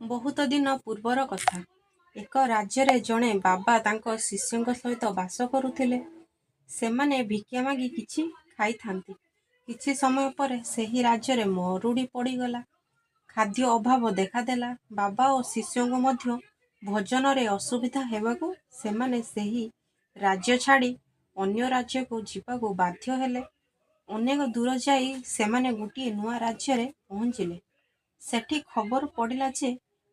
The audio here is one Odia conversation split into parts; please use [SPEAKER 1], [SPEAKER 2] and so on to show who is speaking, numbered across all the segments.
[SPEAKER 1] ବହୁତ ଦିନ ପୂର୍ବର କଥା। ଏକ ରାଜ୍ୟରେ ଜଣେ ବାବା ତାଙ୍କ ଶିଷ୍ୟଙ୍କ ସହିତ ବାସ କରୁଥିଲେ। ସେମାନେ ଭିକ୍ଷା ମାଗି କିଛି ଖାଇଥାନ୍ତି। କିଛି ସମୟ ପରେ ସେହି ରାଜ୍ୟରେ ମରୁଡ଼ି ପଡ଼ିଗଲା। ଖାଦ୍ୟ ଅଭାବ ଦେଖାଦେଲା। ବାବା ଓ ଶିଷ୍ୟଙ୍କୁ ମଧ୍ୟ ଭୋଜନରେ ଅସୁବିଧା ହେବାକୁ ସେମାନେ ସେହି ରାଜ୍ୟ ଛାଡ଼ି ଅନ୍ୟ ରାଜ୍ୟକୁ ଯିବାକୁ ବାଧ୍ୟ ହେଲେ। ଅନେକ ଦୂର ଯାଇ ସେମାନେ ଗୋଟିଏ ନୂଆ ରାଜ୍ୟରେ ପହଞ୍ଚିଲେ। ସେଠି ଖବର ପଡ଼ିଲା ଯେ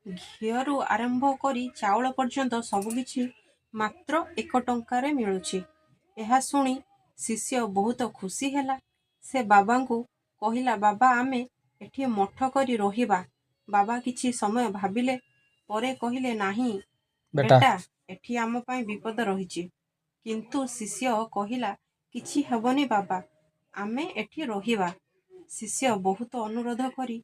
[SPEAKER 1] ଘିଅରୁ ଆରମ୍ଭ କରି ଚାଉଳ ପର୍ଯ୍ୟନ୍ତ ସବୁକିଛି ମାତ୍ର 1 ଟଙ୍କାରେ ମିଳୁଛି। ଏହା ଶୁଣି ଶିଷ୍ୟ ବହୁତ ଖୁସି ହେଲା। ସେ ବାବାଙ୍କୁ କହିଲା, ବାବା, ଆମେ ଏଠି ମଠ କରି ରହିବା। ବାବା କିଛି ସମୟ ଭାବିଲେ। ପରେ କହିଲେ, ନାହିଁ ବେଟା, ଏଠି ଆମ ପାଇଁ ବିପଦ ରହିଛି। କିନ୍ତୁ ଶିଷ୍ୟ କହିଲା, କିଛି ହେବନି ବାବା, ଆମେ ଏଠି ରହିବା। ଶିଷ୍ୟ ବହୁତ ଅନୁରୋଧ କରି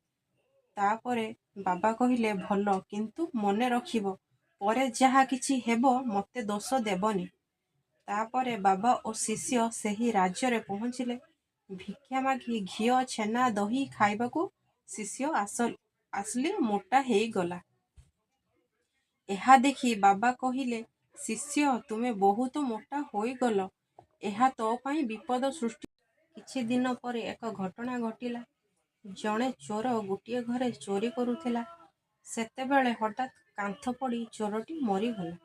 [SPEAKER 1] ତାପରେ ବାବା କହିଲେ, ଭଲ, କିନ୍ତୁ ମନେ ରଖିବ, ପରେ ଯାହା କିଛି ହେବ ମୋତେ ଦୋଷ ଦେବନି। ତାପରେ ବାବା ଓ ଶିଷ୍ୟ ସେହି ରାଜ୍ୟରେ ପହଞ୍ଚିଲେ। ଭିକ୍ଷା ମାଗି ଘିଅ, ଛେନା, ଦହି ଖାଇବାକୁ ଶିଷ୍ୟ ଆସିଲି ମୋଟା ହେଇଗଲା। ଏହା ଦେଖି ବାବା କହିଲେ, ଶିଷ୍ୟ, ତୁମେ ବହୁତ ମୋଟା ହୋଇଗଲ। ଏହା ତୋ ପାଇଁ ବିପଦ ସୃଷ୍ଟି। କିଛି ଦିନ ପରେ ଏକ ଘଟଣା ଘଟିଲା। ଜଣେ ଚୋର ଗୋଟିଏ ଘରେ ଚୋରି କରୁଥିଲା। ସେତେବେଳେ ହଠାତ୍ କାନ୍ଥ ପଡ଼ି ଚୋରଟି ମରିଗଲା।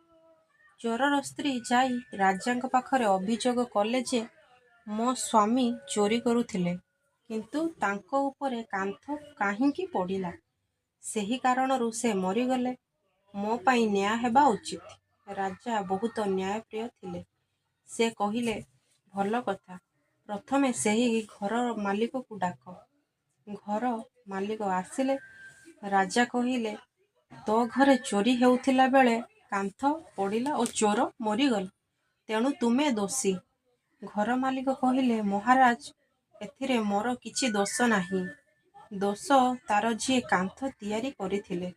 [SPEAKER 1] ଚୋରର ସ୍ତ୍ରୀ ଯାଇ ରାଜାଙ୍କ ପାଖରେ ଅଭିଯୋଗ କଲେ ଯେ ମୋ ସ୍ୱାମୀ ଚୋରି କରୁଥିଲେ, କିନ୍ତୁ ତାଙ୍କ ଉପରେ କାନ୍ଥ କାହିଁକି ପଡ଼ିଲା? ସେହି କାରଣରୁ ସେ ମରିଗଲେ। ମୋ ପାଇଁ ନ୍ୟାୟ ହେବା ଉଚିତ। ରାଜା ବହୁତ ନ୍ୟାୟପ୍ରିୟ ଥିଲେ। ସେ କହିଲେ, ଭଲ କଥା, ପ୍ରଥମେ ସେହି ଘର ମାଲିକକୁ ଡାକ। ଘର ମାଲିକ ଆସିଲେ। ରାଜା କହିଲେ, ତୋ ଘରେ ଚୋରି ହେଉଥିଲା ବେଳେ କାନ୍ଥ ପଡ଼ିଲା ଓ ଚୋର ମରିଗଲା, ତେଣୁ ତୁମେ ଦୋଷୀ। ଘର ମାଲିକ କହିଲେ, ମହାରାଜ, ଏଥିରେ ମୋର କିଛି ଦୋଷ ନାହିଁ। ଦୋଷ ତାର ଯିଏ କାନ୍ଥ ତିଆରି କରିଥିଲେ।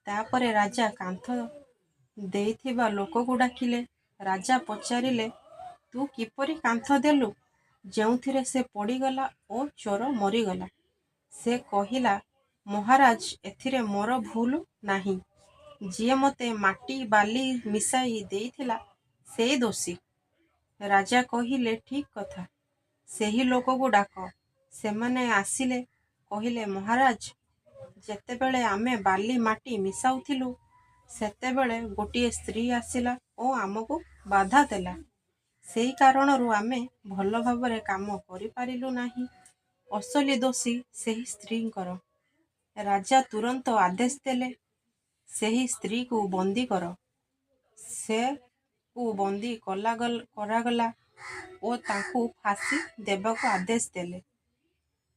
[SPEAKER 1] ତାପରେ ରାଜା କାନ୍ଥ ଦେଇଥିବା ଲୋକକୁ ଡାକିଲେ। ରାଜା ପଚାରିଲେ, ତୁ କିପରି କାନ୍ଥ ଦେଲୁ, ଯେଉଁଥିରେ ସେ ପଡ଼ିଗଲା ଓ ଚୋର ମରିଗଲା? ସେ କହିଲା, ମହାରାଜ, ଏଥିରେ ମୋର ଭୁଲ ନାହିଁ। ଯିଏ ମୋତେ ମାଟି ବାଲି ମିଶାଇ ଦେଇଥିଲା, ସେଇ ଦୋଷୀ। ରାଜା କହିଲେ, ଠିକ୍ କଥା, ସେହି ଲୋକକୁ ଡାକ। ସେମାନେ ଆସିଲେ। କହିଲେ, ମହାରାଜ, ଯେତେବେଳେ ଆମେ ବାଲି ମାଟି ମିଶାଉଥିଲୁ, ସେତେବେଳେ ଗୋଟିଏ ସ୍ତ୍ରୀ ଆସିଲା ଓ ଆମକୁ ବାଧା ଦେଲା। ସେହି କାରଣରୁ ଆମେ ଭଲ ଭାବରେ କାମ କରିପାରିଲୁ ନାହିଁ। ଅସଲି ଦୋଷୀ ସେହି ସ୍ତ୍ରୀଙ୍କର। ରାଜା ତୁରନ୍ତ ଆଦେଶ ଦେଲେ, ସେହି ସ୍ତ୍ରୀକୁ ବନ୍ଦୀ କର। ସେକୁ ବନ୍ଦୀ କରାଗଲା ଓ ତାଙ୍କୁ ଫାଶୀ ଦେବାକୁ ଆଦେଶ ଦେଲେ।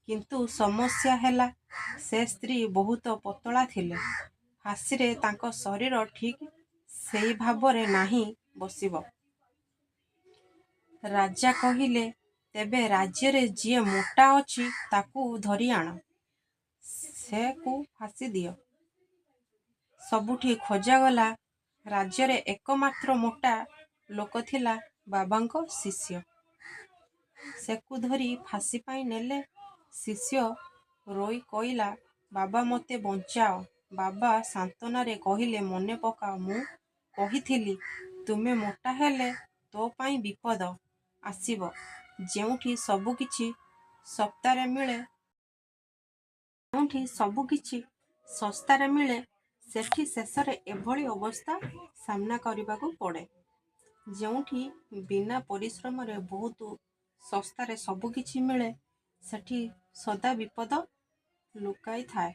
[SPEAKER 1] କିନ୍ତୁ ସମସ୍ୟା ହେଲା, ସେ ସ୍ତ୍ରୀ ବହୁତ ପତଳା ଥିଲେ। ଫାଶୀରେ ତାଙ୍କ ଶରୀର ଠିକ୍ ସେହି ଭାବରେ ନାହିଁ ବସିବ। ରାଜା କହିଲେ, ତେବେ ରାଜ୍ୟରେ ଯିଏ ମୋଟା ଅଛି ତାକୁ ଧରି ଆଣ। ସେକୁ ଫାଶୀ ଦିଅ। ସବୁଠି ଖୋଜାଗଲା। ରାଜ୍ୟରେ ଏକମାତ୍ର ମୋଟା ଲୋକ ଥିଲା ବାବାଙ୍କ ଶିଷ୍ୟ। ସେକୁ ଧରି ଫାଶୀ ପାଇଁ ନେଲେ। ଶିଷ୍ୟ ରୋଇ କହିଲା, ବାବା, ମୋତେ ବଞ୍ଚାଅ। ବାବା ସାନ୍ତ୍ୱନାରେ କହିଲେ, ମନେ ପକାଅ, ମୁଁ କହିଥିଲି, ତୁମେ ମୋଟା ହେଲେ ତୋ ପାଇଁ ବିପଦ ଆସିବ। ଯେଉଁଠି ସବୁକିଛି ଶସ୍ତାରେ ମିଳେ, ସେଠି ଶେଷରେ ଏଭଳି ଅବସ୍ଥା ସାମ୍ନା କରିବାକୁ ପଡ଼େ। ଯେଉଁଠି ବିନା ପରିଶ୍ରମରେ ବହୁତ ଶସ୍ତାରେ ସବୁକିଛି ମିଳେ, ସେଠି ସଦା ବିପଦ ଲୁକାଇ ଥାଏ।